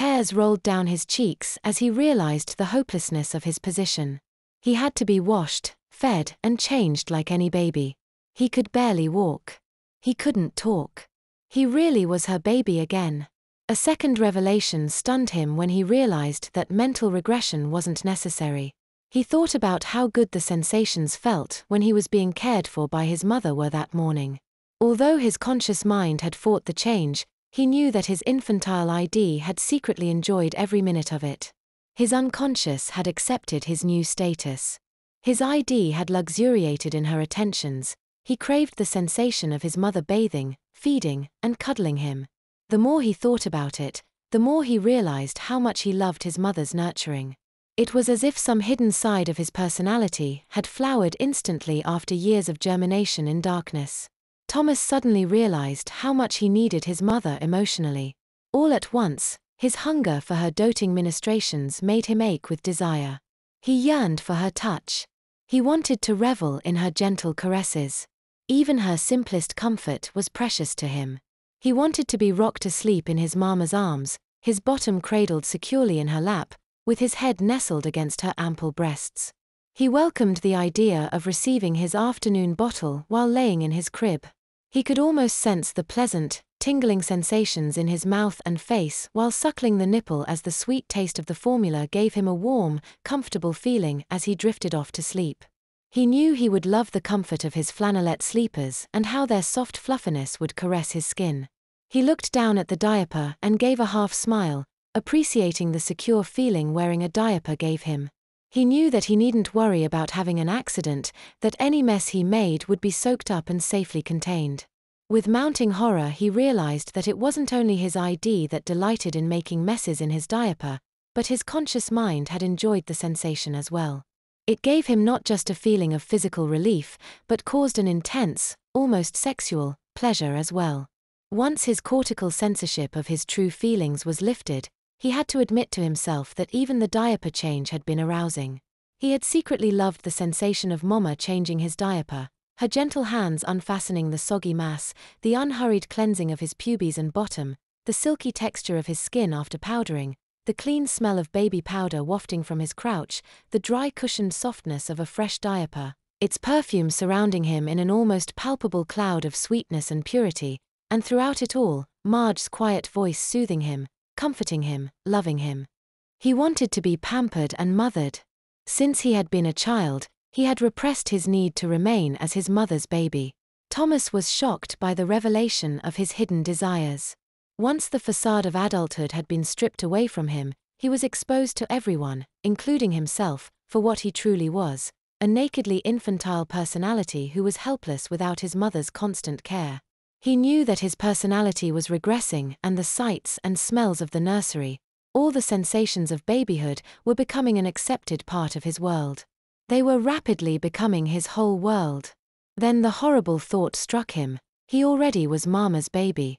Hairs rolled down his cheeks as he realized the hopelessness of his position. He had to be washed, fed, and changed like any baby. He could barely walk. He couldn't talk. He really was her baby again. A second revelation stunned him when he realized that mental regression wasn't necessary. He thought about how good the sensations felt when he was being cared for by his mother were that morning. Although his conscious mind had fought the change, he knew that his infantile ID had secretly enjoyed every minute of it. His unconscious had accepted his new status. His ID had luxuriated in her attentions. He craved the sensation of his mother bathing, feeding, and cuddling him. The more he thought about it, the more he realized how much he loved his mother's nurturing. It was as if some hidden side of his personality had flowered instantly after years of germination in darkness. Thomas suddenly realized how much he needed his mother emotionally. All at once, his hunger for her doting ministrations made him ache with desire. He yearned for her touch. He wanted to revel in her gentle caresses. Even her simplest comfort was precious to him. He wanted to be rocked to sleep in his mama's arms, his bottom cradled securely in her lap, with his head nestled against her ample breasts. He welcomed the idea of receiving his afternoon bottle while laying in his crib. He could almost sense the pleasant, tingling sensations in his mouth and face while suckling the nipple as the sweet taste of the formula gave him a warm, comfortable feeling as he drifted off to sleep. He knew he would love the comfort of his flannelette sleepers and how their soft fluffiness would caress his skin. He looked down at the diaper and gave a half smile, appreciating the secure feeling wearing a diaper gave him. He knew that he needn't worry about having an accident, that any mess he made would be soaked up and safely contained. With mounting horror he realized that it wasn't only his ID that delighted in making messes in his diaper, but his conscious mind had enjoyed the sensation as well. It gave him not just a feeling of physical relief, but caused an intense, almost sexual, pleasure as well. Once his cortical censorship of his true feelings was lifted, he had to admit to himself that even the diaper change had been arousing. He had secretly loved the sensation of Mama changing his diaper, her gentle hands unfastening the soggy mass, the unhurried cleansing of his pubes and bottom, the silky texture of his skin after powdering, the clean smell of baby powder wafting from his crouch, the dry cushioned softness of a fresh diaper, its perfume surrounding him in an almost palpable cloud of sweetness and purity, and throughout it all, Marge's quiet voice soothing him, comforting him, loving him. He wanted to be pampered and mothered. Since he had been a child, he had repressed his need to remain as his mother's baby. Thomas was shocked by the revelation of his hidden desires. Once the facade of adulthood had been stripped away from him, he was exposed to everyone, including himself, for what he truly was, a nakedly infantile personality who was helpless without his mother's constant care. He knew that his personality was regressing and the sights and smells of the nursery, all the sensations of babyhood, were becoming an accepted part of his world. They were rapidly becoming his whole world. Then the horrible thought struck him: he already was Mama's baby.